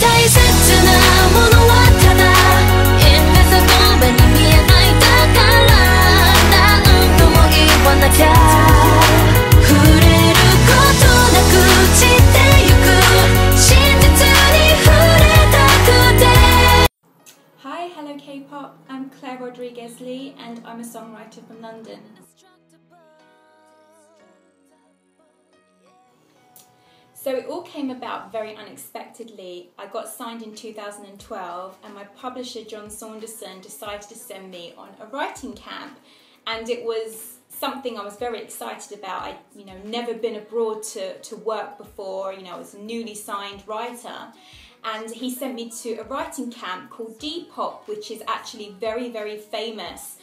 大切なものはただ因果さと目に見えないだから何度も言わなきゃ触れることなく散ってゆく真実に触れたくて Hi, hello K-pop, I'm Claire Rodrigues Lee and I'm a songwriter from London. So it all came about very unexpectedly. I got signed in 2012 and my publisher John Saunderson decided to send me on a writing camp, and it was something I was very excited about. I'd never been abroad to work before, I was a newly signed writer, and he sent me to a writing camp called Depop, which is actually very, very famous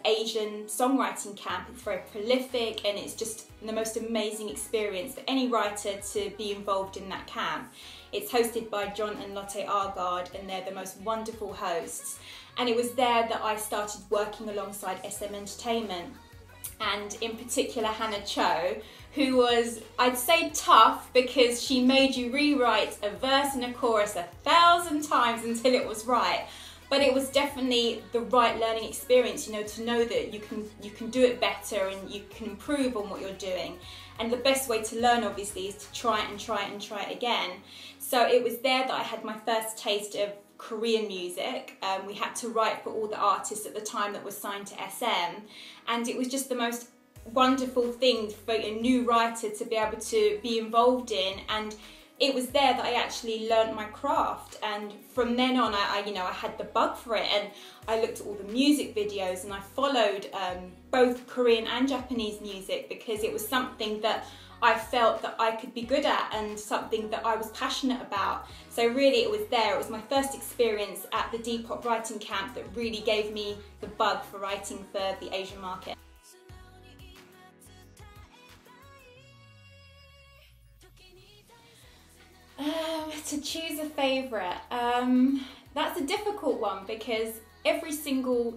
Asian songwriting camp. It's very prolific and it's just the most amazing experience for any writer to be involved in that camp. It's hosted by John and Lotte Argard and they're the most wonderful hosts. And it was there that I started working alongside SM Entertainment, and in particular Hannah Cho, who was, I'd say, tough because she made you rewrite a verse and a chorus 1,000 times until it was right. But it was definitely the right learning experience, to know that you can do it better and you can improve on what you're doing. And the best way to learn, obviously, is to try it and try it and try it again. So it was there that I had my first taste of Korean music. We had to write for all the artists at the time that were signed to SM, and it was just the most wonderful thing for a new writer to be able to be involved in. And it was there that I actually learned my craft, and from then on I had the bug for it, and I looked at all the music videos and I followed both Korean and Japanese music because it was something that I felt that I could be good at and something that I was passionate about. So really it was there, it was my first experience at the Depop writing camp that really gave me the bug for writing for the Asian market. To choose a favourite, that's a difficult one because every single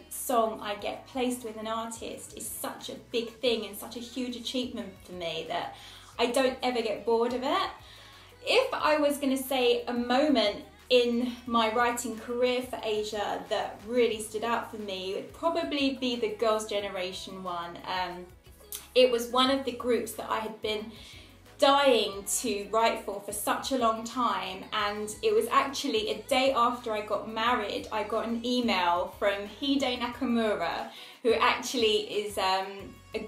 song I get placed with an artist is such a big thing and such a huge achievement for me that I don't ever get bored of it. If I was going to say a moment in my writing career for Asia that really stood out for me, it would probably be the Girls Generation one. It was one of the groups that I had been dying to write for such a long time, and it was actually a day after I got married I got an email from Hide Nakamura, who actually is a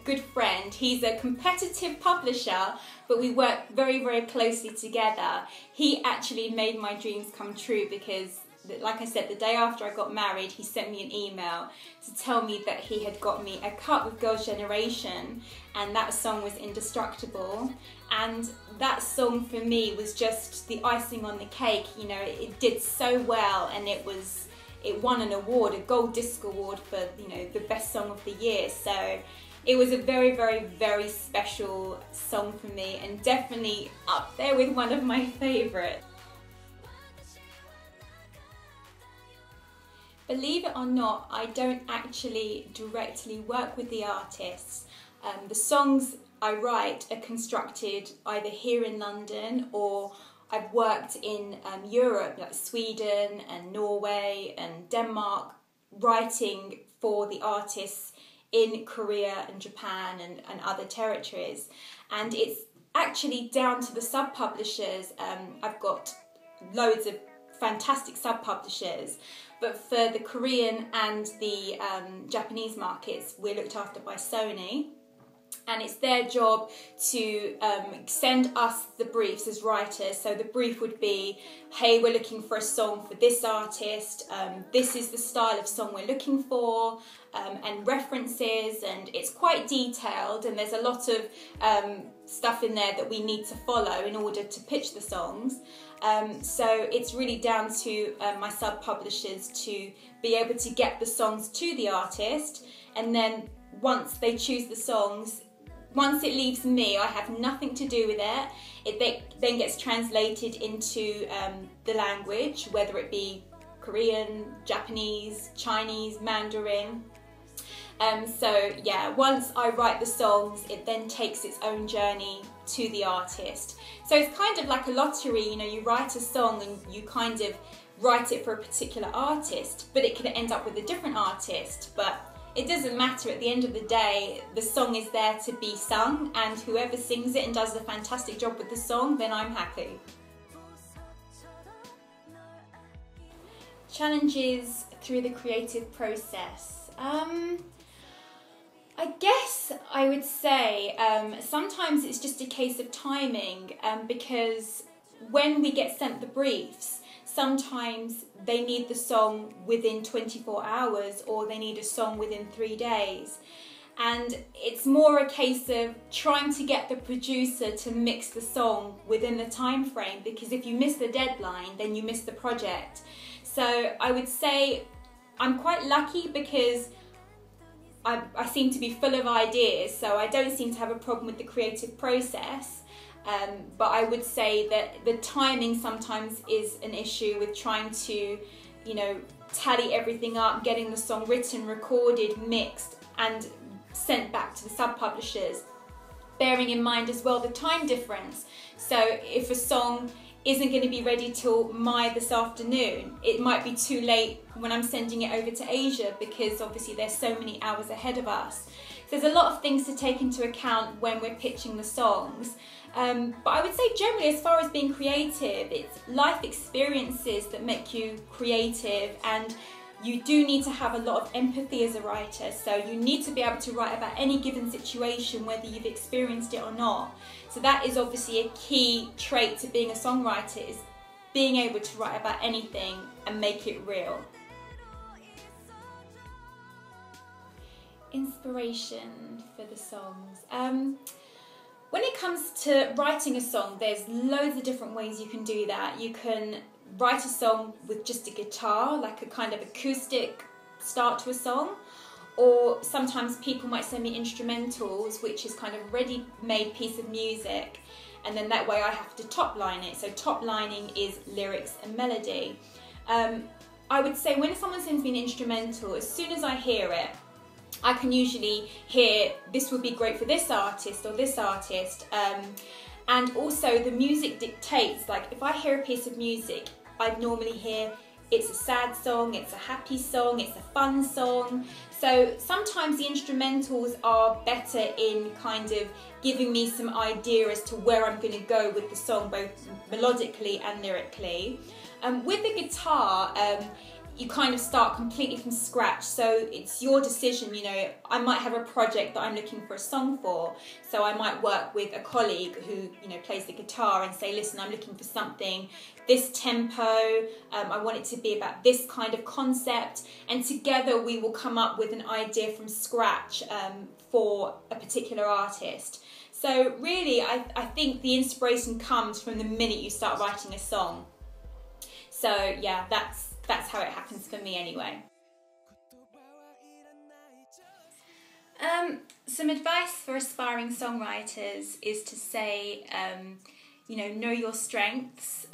good friend. He's a competitive publisher, but we work very, very closely together. He actually made my dreams come true because, like I said, the day after I got married, he sent me an email to tell me that he had got me a cut with Girls Generation, and that song was Indestructible. And that song for me was just the icing on the cake. It did so well, and it won an award, a gold disc award for the best song of the year. So it was a very, very, very special song for me, and definitely up there with one of my favourites. Believe it or not, I don't actually directly work with the artists. The songs I write are constructed either here in London, or I've worked in Europe, like Sweden and Norway and Denmark, writing for the artists in Korea and Japan and other territories. And it's actually down to the sub-publishers. I've got loads of fantastic sub-publishers, but for the Korean and the Japanese markets, we're looked after by Sony. And it's their job to send us the briefs as writers. So the brief would be, hey, we're looking for a song for this artist, this is the style of song we're looking for, and references, and it's quite detailed, and there's a lot of stuff in there that we need to follow in order to pitch the songs. So it's really down to my sub-publishers to be able to get the songs to the artist, and then once they choose the songs, once it leaves me, I have nothing to do with it. It then gets translated into the language, whether it be Korean, Japanese, Chinese, Mandarin. So yeah, once I write the songs, it then takes its own journey to the artist. So it's kind of like a lottery, you know, you write a song and you kind of write it for a particular artist, but it can end up with a different artist. But it doesn't matter, at the end of the day, the song is there to be sung, and whoever sings it and does a fantastic job with the song, then I'm happy. Challenges through the creative process. I guess I would say sometimes it's just a case of timing, because when we get sent the briefs, sometimes they need the song within 24 hours or they need a song within 3 days. And it's more a case of trying to get the producer to mix the song within the time frame, because if you miss the deadline, then you miss the project. So I would say I'm quite lucky because I seem to be full of ideas, so I don't seem to have a problem with the creative process. But I would say that the timing sometimes is an issue with trying to, you know, tally everything up, getting the song written, recorded, mixed, and sent back to the sub-publishers. Bearing in mind as well the time difference. So if a song isn't going to be ready till this afternoon, it might be too late when I'm sending it over to Asia, because obviously there's so many hours ahead of us. So there's a lot of things to take into account when we're pitching the songs. But I would say generally, as far as being creative, it's life experiences that make you creative, and you do need to have a lot of empathy as a writer. So you need to be able to write about any given situation, whether you've experienced it or not. So that is obviously a key trait to being a songwriter, is being able to write about anything and make it real. Inspiration for the songs. When it comes to writing a song, there's loads of different ways you can do that. You can write a song with just a guitar, like a kind of acoustic start to a song, or sometimes people might send me instrumentals, which is kind of ready-made piece of music, and then that way I have to top line it. So top lining is lyrics and melody. I would say when someone sends me an instrumental, as soon as I hear it, I can usually hear this would be great for this artist or this artist. And also the music dictates, like if I hear a piece of music, I'd normally hear it's a sad song, it's a happy song, it's a fun song. So sometimes the instrumentals are better in kind of giving me some idea as to where I'm going to go with the song, both melodically and lyrically. With the guitar, you kind of start completely from scratch, so it's your decision. You know, I might have a project that I'm looking for a song for, so I might work with a colleague who, you know, plays the guitar and say, listen, I'm looking for something this tempo, I want it to be about this kind of concept, and together we will come up with an idea from scratch for a particular artist. So really, I think the inspiration comes from the minute you start writing a song. So yeah, that's how it happens for me anyway. Some advice for aspiring songwriters is to say, know your strengths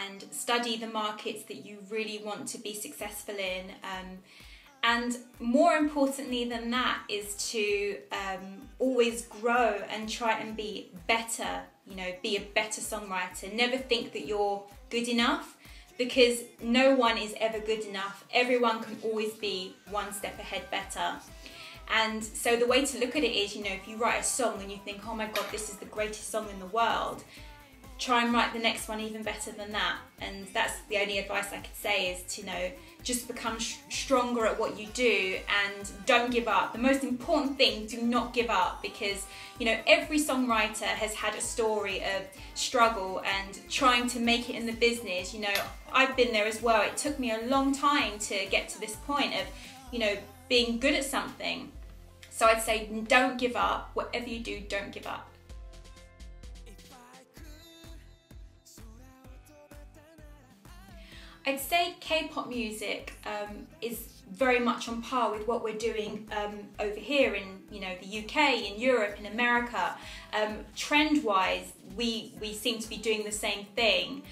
and study the markets that you really want to be successful in. And more importantly than that is to always grow and try and be better, be a better songwriter. Never think that you're good enough, because no one is ever good enough. Everyone can always be one step ahead better. And so the way to look at it is, if you write a song and you think, oh my God, this is the greatest song in the world, try and write the next one even better than that. And that's the only advice I could say, is to, just become stronger at what you do and don't give up. The most important thing, do not give up, because, every songwriter has had a story of struggle and trying to make it in the business. I've been there as well. It took me a long time to get to this point of, being good at something. So I'd say don't give up. Whatever you do, don't give up. I'd say K-pop music is very much on par with what we're doing over here in the UK, in Europe, in America. Trend-wise, we seem to be doing the same thing.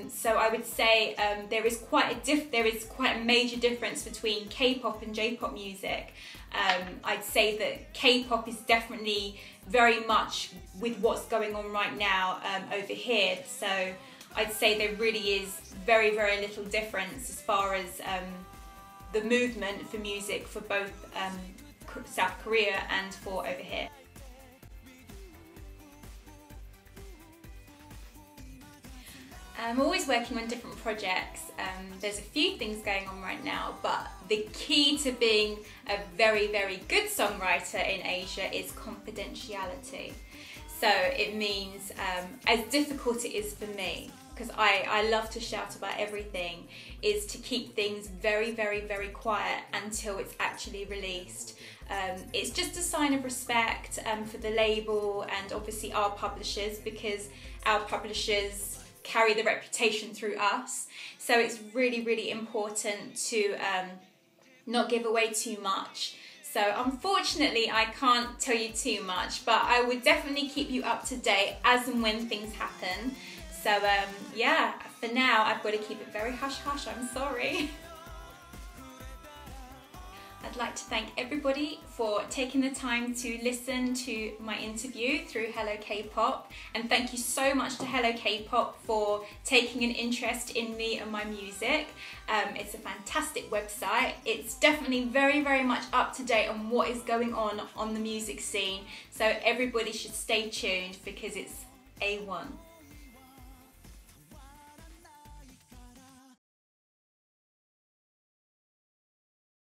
So I would say there is quite a major difference between K-pop and J-pop music. I'd say that K-pop is definitely very much with what's going on right now over here. So I'd say there really is very, very little difference as far as the movement for music for both South Korea and for over here. I'm always working on different projects. There's a few things going on right now, but the key to being a very, very good songwriter in Asia is confidentiality. So it means, as difficult it is for me, because I love to shout about everything, is to keep things very, very, very quiet until it's actually released. It's just a sign of respect for the label and obviously our publishers, because our publishers carry the reputation through us. So it's really, really important to not give away too much. So unfortunately I can't tell you too much, but I would definitely keep you up to date as and when things happen. So yeah, for now I've got to keep it very hush hush, I'm sorry. I'd like to thank everybody for taking the time to listen to my interview through Hello K-pop, and thank you so much to Hello K-pop for taking an interest in me and my music. It's a fantastic website. It's definitely very, very much up to date on what is going on the music scene, so everybody should stay tuned because it's A1.